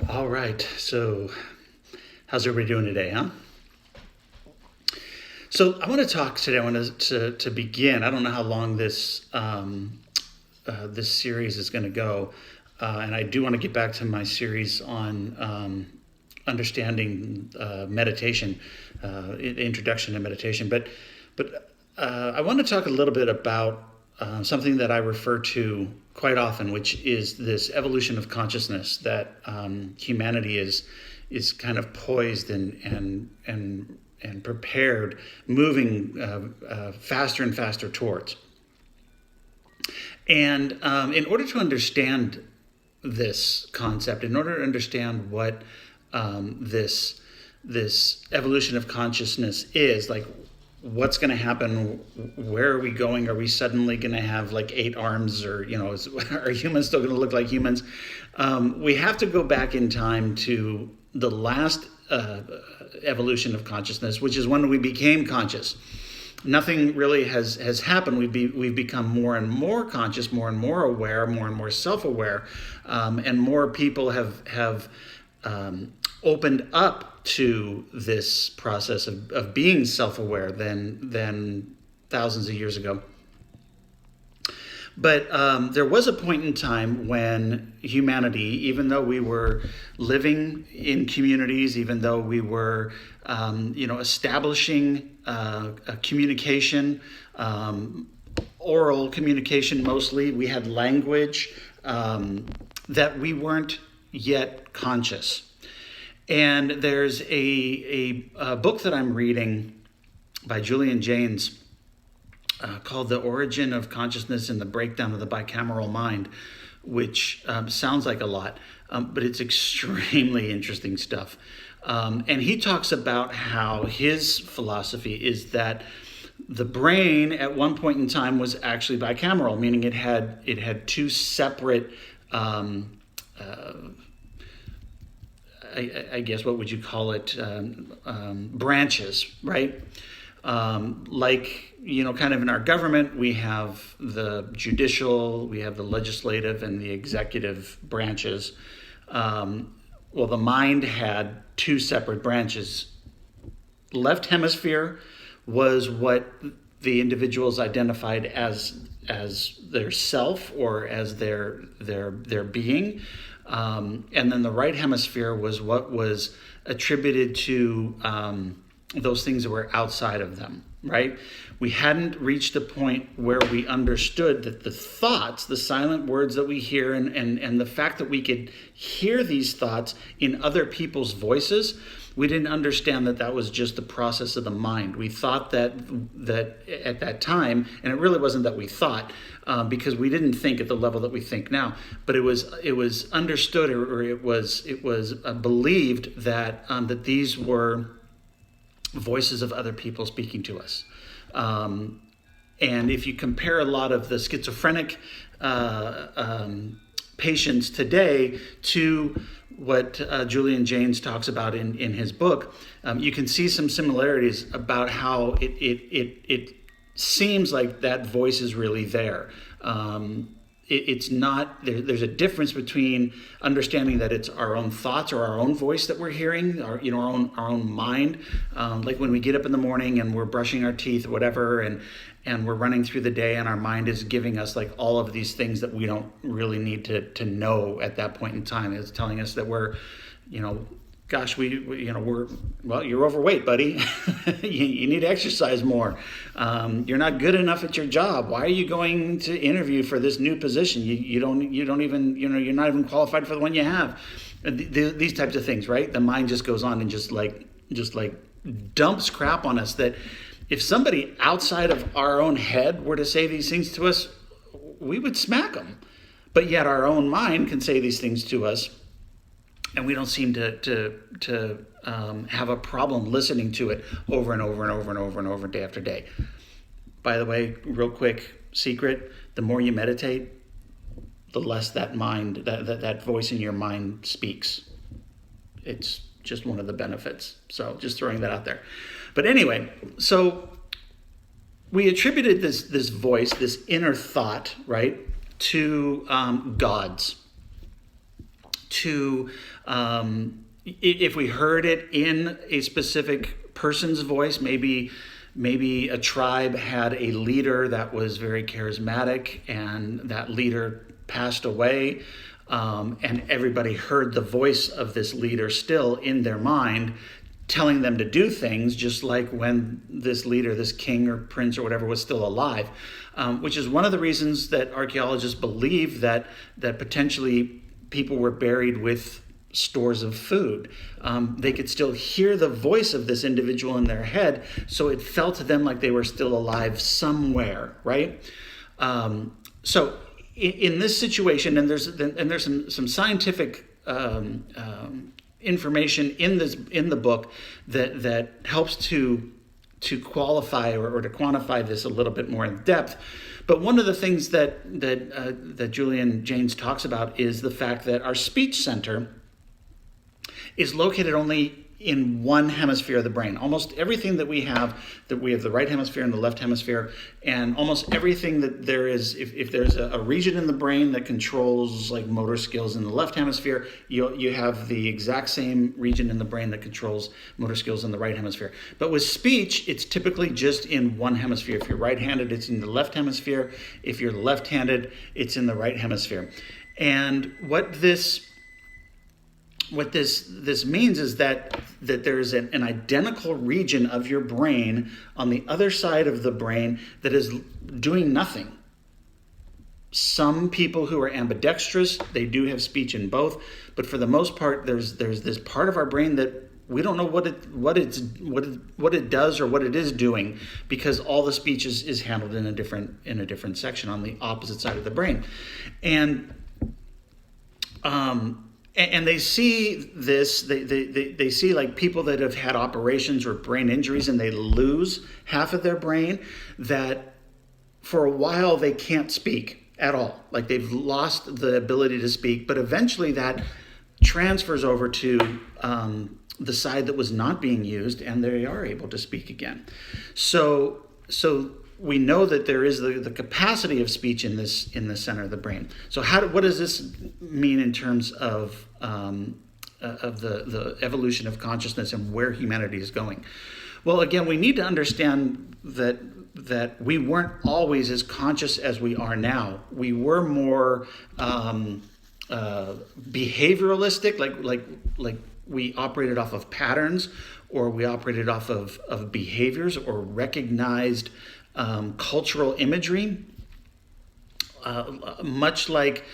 All right. So, how's everybody doing today, huh? So, I want to talk today. I want to begin. I don't know how long this series is going to go, and I do want to get back to my series on understanding meditation, introduction to meditation. But I want to talk a little bit about something that I refer to quite often, which is this evolution of consciousness that humanity is kind of poised and prepared, moving faster and faster towards. And in order to understand this concept, in order to understand what this evolution of consciousness is, like what's going to happen, where are we going, are we suddenly going to have like 8 arms, or are humans still going to look like humans? We have to go back in time to the last evolution of consciousness, which is when we became conscious. Nothing really has happened. We've become more and more conscious, more and more aware, more and more self-aware, and more people have opened up to this process of being self-aware than thousands of years ago. But there was a point in time when humanity, even though we were living in communities, even though we were, establishing a communication, oral communication mostly, we had language, that we weren't yet conscious. And there's a book that I'm reading by Julian Jaynes, called The Origin of Consciousness and the Breakdown of the Bicameral Mind, which sounds like a lot, but it's extremely interesting stuff. And he talks about how his philosophy is that the brain at one point in time was actually bicameral, meaning it had two separate, I guess, what would you call it, branches, right? Kind of in our government, we have the judicial, we have the legislative, and the executive branches. Well, the mind had 2 separate branches. Left hemisphere was what the individuals identified as their self, or as their being. And then the right hemisphere was what was attributed to those things that were outside of them, right? We hadn't reached the point where we understood that the thoughts, the silent words that we hear, and the fact that we could hear these thoughts in other people's voices, we didn't understand that was just the process of the mind. We thought that at that time, and it really wasn't that we thought, because we didn't think at the level that we think now, but it was understood, or it was believed that these were voices of other people speaking to us. And if you compare a lot of the schizophrenic patients today to what Julian Jaynes talks about in his book, you can see some similarities about how it seems like that voice is really there. It's not, there's a difference between understanding that it's our own thoughts or our own voice that we're hearing, our own mind. Like when we get up in the morning and we're brushing our teeth or whatever, and we're running through the day, and our mind is giving us like all of these things that we don't really need to know at that point in time. It's telling us that we're, gosh, you're overweight, buddy. you need to exercise more. You're not good enough at your job. Why are you going to interview for this new position? You don't even, you're not even qualified for the one you have. These types of things, right? The mind just goes on and just like dumps crap on us, that if somebody outside of our own head were to say these things to us, we would smack them. But yet our own mind can say these things to us, and we don't seem to have a problem listening to it over and over and over and over and over, day after day. By the way, real quick secret: the more you meditate, the less that voice in your mind speaks. It's just one of the benefits. So just throwing that out there. But anyway, so we attributed this voice, this inner thought, right, to gods. to, if we heard it in a specific person's voice, maybe a tribe had a leader that was very charismatic and that leader passed away, and everybody heard the voice of this leader still in their mind, telling them to do things just like when this leader, this king or prince or whatever, was still alive, which is one of the reasons that archaeologists believe that potentially people were buried with stores of food. They could still hear the voice of this individual in their head, so it felt to them like they were still alive somewhere, right? So in this situation, and there's some scientific information in the book that helps to qualify or to quantify this a little bit more in depth. But one of the things that Julian Jaynes talks about is the fact that our speech center is located only in one hemisphere of the brain. Almost everything that we have the right hemisphere and the left hemisphere, and almost everything that there is, if there's a region in the brain that controls like motor skills in the left hemisphere, you have the exact same region in the brain that controls motor skills in the right hemisphere. But with speech, it's typically just in one hemisphere. If you're right-handed, it's in the left hemisphere. If you're left-handed, it's in the right hemisphere. And what this means is that there's an identical region of your brain on the other side of the brain that is doing nothing. Some people who are ambidextrous, they do have speech in both, but for the most part, there's this part of our brain that we don't know what it does or what it is doing, because all the speech is handled in a different section on the opposite side of the brain, and they see this, they see like people that have had operations or brain injuries and they lose half of their brain, that for a while they can't speak at all. Like they've lost the ability to speak, but eventually that transfers over to the side that was not being used, and they are able to speak again. So we know that there is the capacity of speech in the center of the brain. So what does this mean in terms of the evolution of consciousness and where humanity is going? Well, again, we need to understand that we weren't always as conscious as we are now. We were more behavioralistic, like we operated off of patterns, or we operated off of behaviors, or recognized cultural imagery, much like,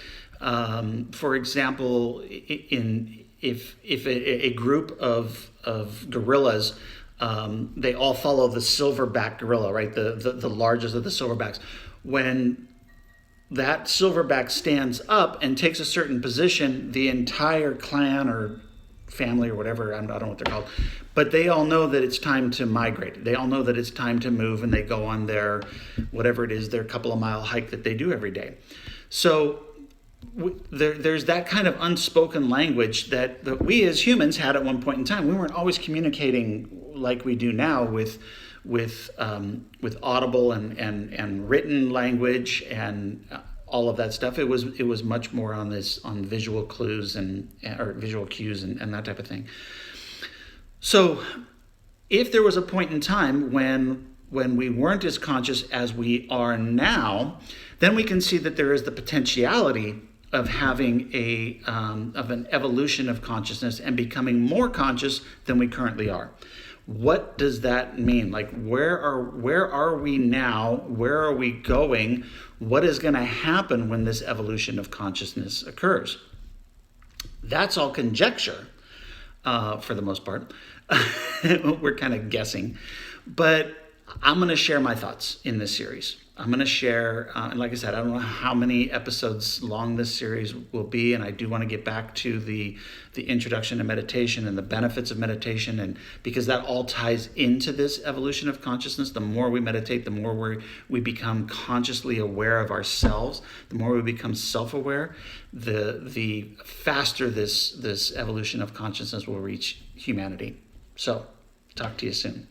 for example, if a group of gorillas, they all follow the silverback gorilla, right? The largest of the silverbacks. When that silverback stands up and takes a certain position, the entire clan or family or whatever, I don't know what they're called, but they all know that it's time to migrate. They all know that it's time to move, and they go on their, whatever it is, their couple of mile hike that they do every day. So there's that kind of unspoken language that we as humans had at one point in time. We weren't always communicating like we do now with audible and written language and all of that stuff. It was much more on visual clues or visual cues and that type of thing. So if there was a point in time when we weren't as conscious as we are now, then we can see that there is the potentiality of having an evolution of consciousness and becoming more conscious than we currently are. What does that mean? Like, where are we now? Where are we going? What is going to happen when this evolution of consciousness occurs? That's all conjecture, for the most part. We're kind of guessing. But I'm going to share my thoughts in this series. I'm going to share, and like I said, I don't know how many episodes long this series will be, and I do want to get back to the introduction to meditation and the benefits of meditation, and because that all ties into this evolution of consciousness. The more we meditate, the more we become consciously aware of ourselves. The more we become self-aware, the faster this evolution of consciousness will reach humanity. So, talk to you soon.